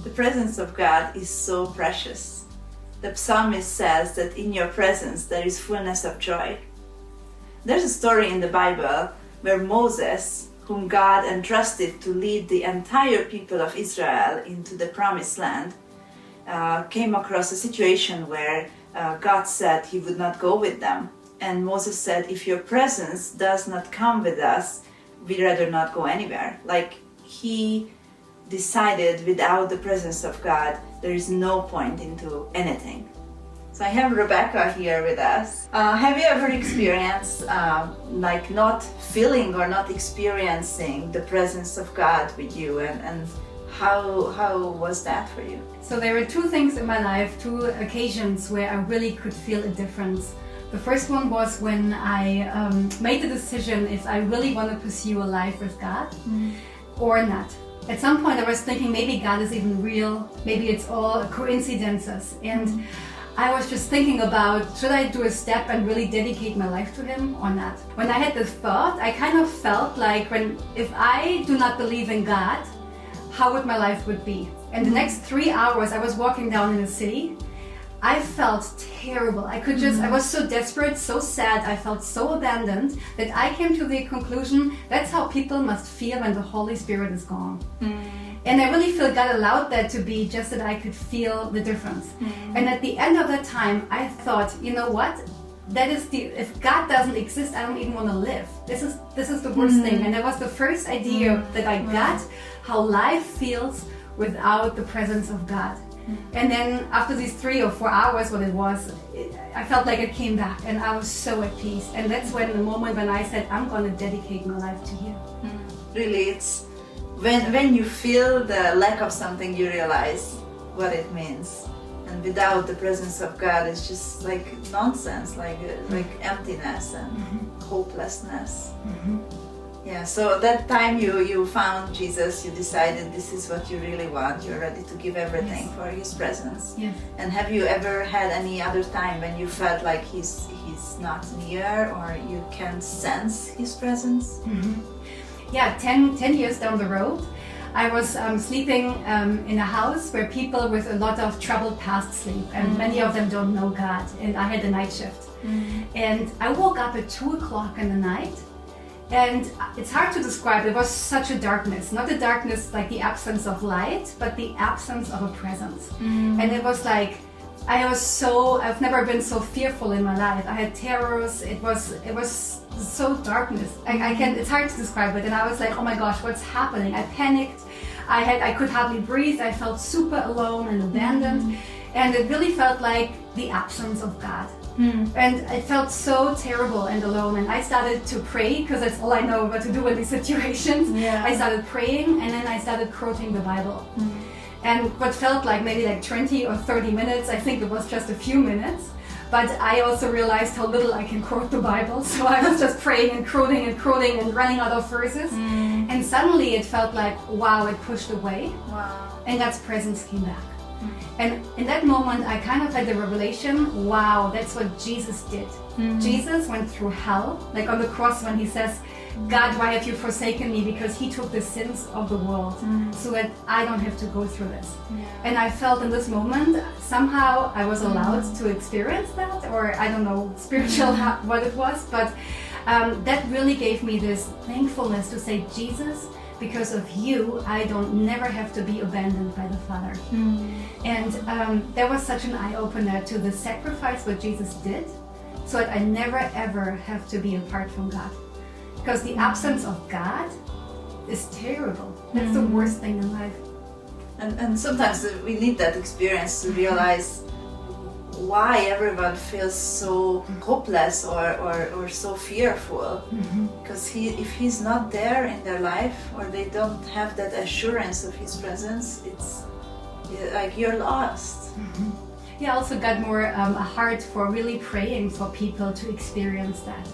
The presence of God is so precious. The psalmist says that in your presence there is fullness of joy. There's a story in the Bible where Moses, whom God entrusted to lead the entire people of Israel into the promised land, came across a situation where God said he would not go with them. And Moses said, if your presence does not come with us, we'd rather not go anywhere. Like, he decided without the presence of God, there is no point into anything. So I have Rebecca here with us. Have you ever experienced like not feeling or not experiencing the presence of God with you, and how was that for you? So there were two things in my life, two occasions where I really could feel a difference. The first one was when I made the decision if I really want to pursue a life with God or not. At some point I was thinking maybe God is even real, maybe it's all coincidences. And I was just thinking about, should I do a step and really dedicate my life to Him or not? When I had this thought, I kind of felt like if I do not believe in God, how would my life would be? And the next 3 hours I was walking down in the city, I felt terrible. I was so desperate, so sad, I felt so abandoned that I came to the conclusion that's how people must feel when the Holy Spirit is gone. And I really feel God allowed that to be, just that I could feel the difference. And at the end of that time, I thought, you know what? If God doesn't exist, I don't even want to live. This is the worst thing. And that was the first idea that I got, how life feels without the presence of God. And then after these 3 or 4 hours, what it was, I felt like it came back and I was so at peace. And that's when the moment when I said, I'm going to dedicate my life to you. Really, it's when you feel the lack of something, you realize what it means. And without the presence of God, it's just like nonsense, like emptiness and hopelessness. Yeah, so that time you found Jesus, you decided this is what you really want, you're ready to give everything for His presence. Yes. And have you ever had any other time when you felt like He's not near, or you can sense His presence? Yeah, 10 years down the road, I was sleeping in a house where people with a lot of troubled past sleep, and many of them don't know God, and I had a night shift. And I woke up at 2 o'clock in the night. And it's hard to describe, it was such a darkness, not the darkness like the absence of light, but the absence of a presence. And it was like, I've never been so fearful in my life. I had terrors, it was so darkness. It's hard to describe it. And I was like, oh my gosh, what's happening? I panicked, I could hardly breathe, I felt super alone and abandoned. And it really felt like the absence of God. And I felt so terrible and alone, and I started to pray, because that's all I know what to do in these situations. I started praying, and then I started quoting the Bible. And what felt like maybe like 20 or 30 minutes, I think it was just a few minutes, but I also realized how little I can quote the Bible, so I was just praying and quoting and running out of verses. And suddenly it felt like, wow, it pushed away, and God's presence came back. And in that moment, I kind of had the revelation, wow, that's what Jesus did. Jesus went through hell, like on the cross when He says, God, why have you forsaken me? Because He took the sins of the world so that I don't have to go through this. And I felt in this moment, somehow I was allowed to experience that, or I don't know, spiritual what it was, but that really gave me this thankfulness to say, Jesus, because of you, I don't never have to be abandoned by the Father. And that was such an eye-opener to the sacrifice what Jesus did, so that I never ever have to be apart from God. Because the absence of God is terrible. That's the worst thing in life. And sometimes we need that experience to realize why everyone feels so hopeless or so fearful. Because if He's not there in their life, or they don't have that assurance of His presence, it's like you're lost. Yeah, I also got more a heart for really praying for people to experience that.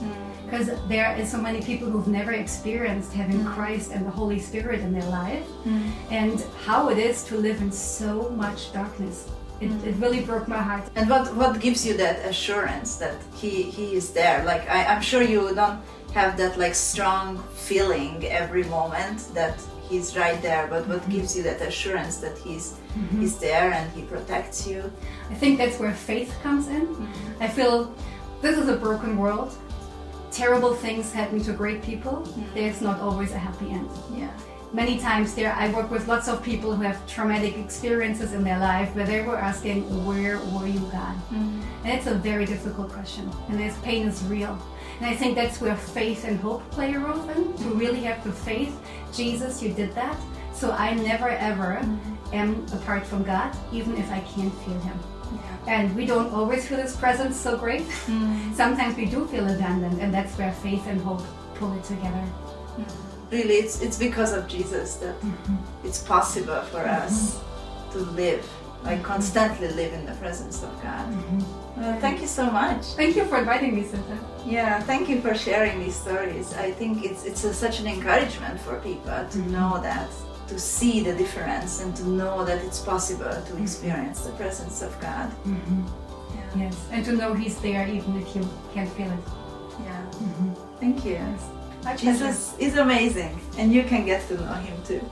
Because there are so many people who've never experienced having Christ and the Holy Spirit in their life, and how it is to live in so much darkness. It really broke my heart. And what gives you that assurance that he is there? Like I'm sure you don't have that like strong feeling every moment that He's right there, but what gives you that assurance that He's there and He protects you? I think that's where faith comes in. I feel this is a broken world. Terrible things happen to great people. There's not always a happy end. Yeah. Many times I work with lots of people who have traumatic experiences in their life where they were asking, where were you, God? And it's a very difficult question. And this pain is real. And I think that's where faith and hope play a role in, to really have the faith. Jesus, you did that. So I never ever am apart from God, even if I can't feel Him. Yeah. And we don't always feel His presence so great. Sometimes we do feel abandoned, and that's where faith and hope pull it together. Really, it's because of Jesus that it's possible for us to live, like constantly live in the presence of God. Well, thank you so much. Thank you for inviting me, Sita. Yeah, thank you for sharing these stories. I think it's such an encouragement for people to know that, to see the difference, and to know that it's possible to experience the presence of God. Yeah. Yes, and to know He's there even if you can't feel it. Yeah. Thank you. Yes. Jesus is amazing, and you can get to know Him too.